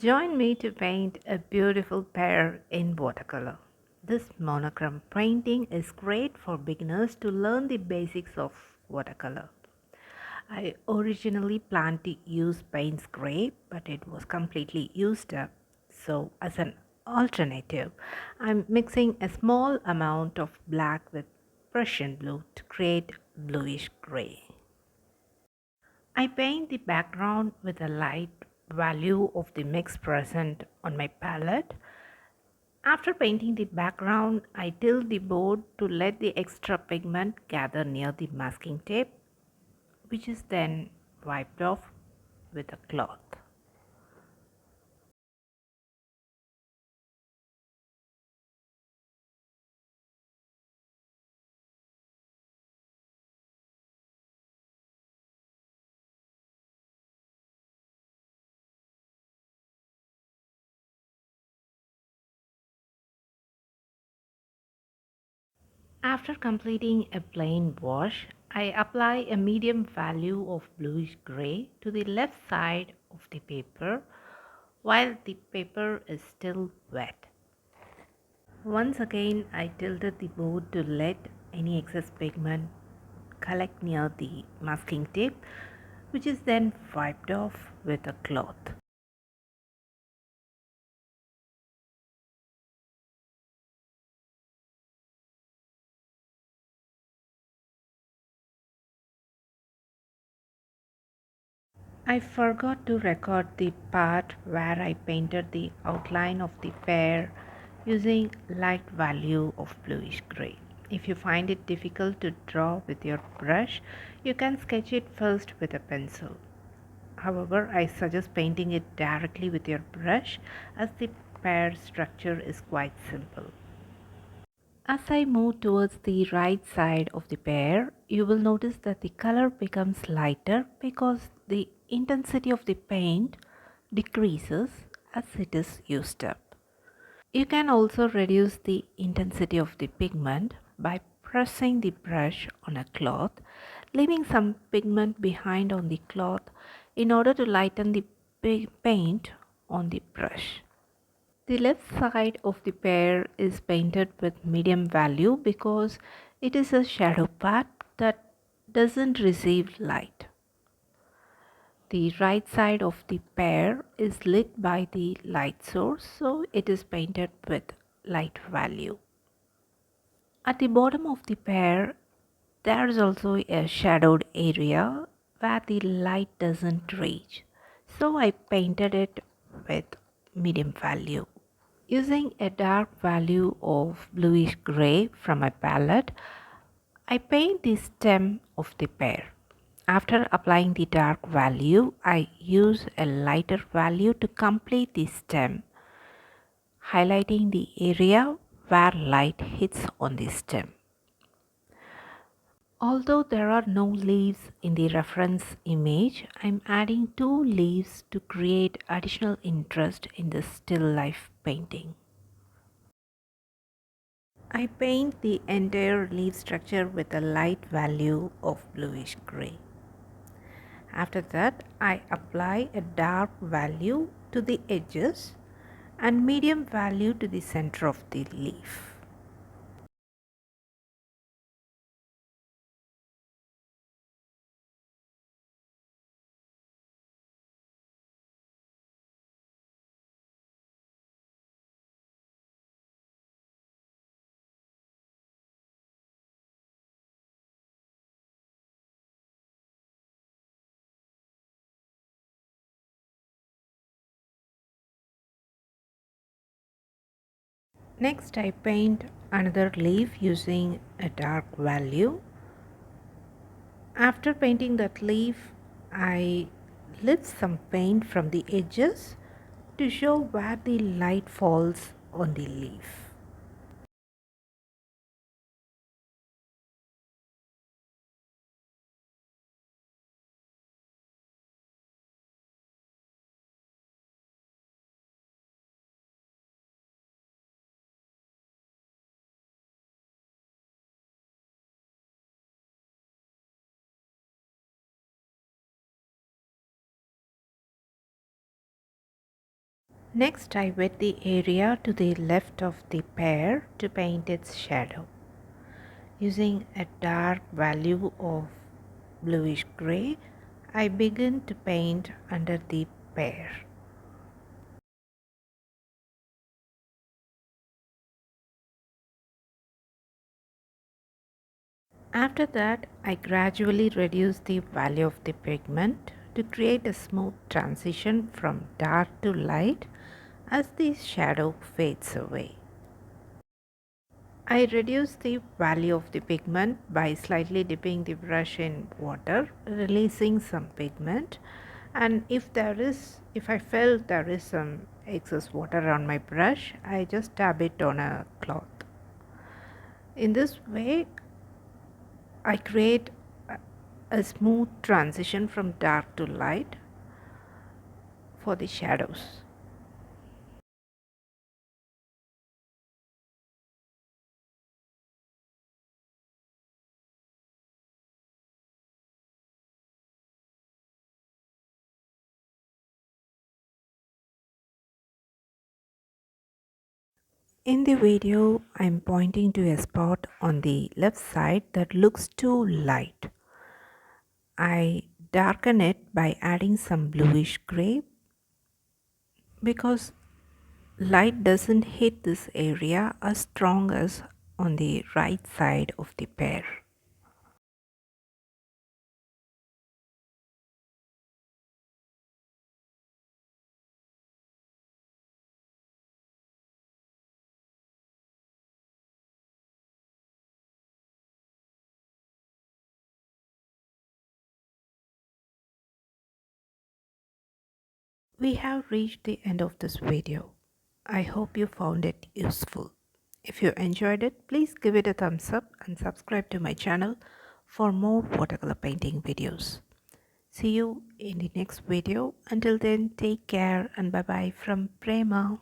Join me to paint a beautiful pear in watercolor. This monochrome painting is great for beginners to learn the basics of watercolor. I originally planned to use Payne's Gray, but it was completely used up. So, as an alternative, I'm mixing a small amount of black with Prussian blue to create bluish gray. I paint the background with a light value of the mix present on my palette. After painting the background, I tilt the board to let the extra pigment gather near the masking tape, which is then wiped off with a cloth. After completing a plain wash, I apply a medium value of bluish gray to the left side of the paper while the paper is still wet. Once again, I tilted the board to let any excess pigment collect near the masking tape, which is then wiped off with a cloth. I forgot to record the part where I painted the outline of the pear using light value of bluish gray. If you find it difficult to draw with your brush, you can sketch it first with a pencil. However, I suggest painting it directly with your brush as the pear structure is quite simple. As I move towards the right side of the pear, you will notice that the color becomes lighter because the intensity of the paint decreases as it is used up. You can also reduce the intensity of the pigment by pressing the brush on a cloth, leaving some pigment behind on the cloth in order to lighten the paint on the brush. The left side of the pear is painted with medium value because it is a shadow part that doesn't receive light. The right side of the pear is lit by the light source, so it is painted with light value. At the bottom of the pear, there is also a shadowed area where the light doesn't reach, so I painted it with medium value. Using a dark value of bluish gray from my palette, I paint the stem of the pear. After applying the dark value, I use a lighter value to complete the stem, highlighting the area where light hits on the stem. Although there are no leaves in the reference image, I'm adding two leaves to create additional interest in the still life painting. I paint the entire leaf structure with a light value of bluish gray. After that, I apply a dark value to the edges and medium value to the center of the leaf. Next, I paint another leaf using a dark value. After painting that leaf, I lift some paint from the edges to show where the light falls on the leaf. Next, I wet the area to the left of the pear to paint its shadow. Using a dark value of bluish gray, I begin to paint under the pear. After that, I gradually reduce the value of the pigment to create a smooth transition from dark to light as the shadow fades away. I reduce the value of the pigment by slightly dipping the brush in water, releasing some pigment, and if I felt there is some excess water on my brush, I just dab it on a cloth. In this way, I create a smooth transition from dark to light for the shadows. In the video, I'm pointing to a spot on the left side that looks too light. I darken it by adding some bluish gray because light doesn't hit this area as strong as on the right side of the pear. We have reached the end of this video. I hope you found it useful. If you enjoyed it, please give it a thumbs up and subscribe to my channel for more watercolor painting videos. See you in the next video. Until then, take care and bye bye from Prema.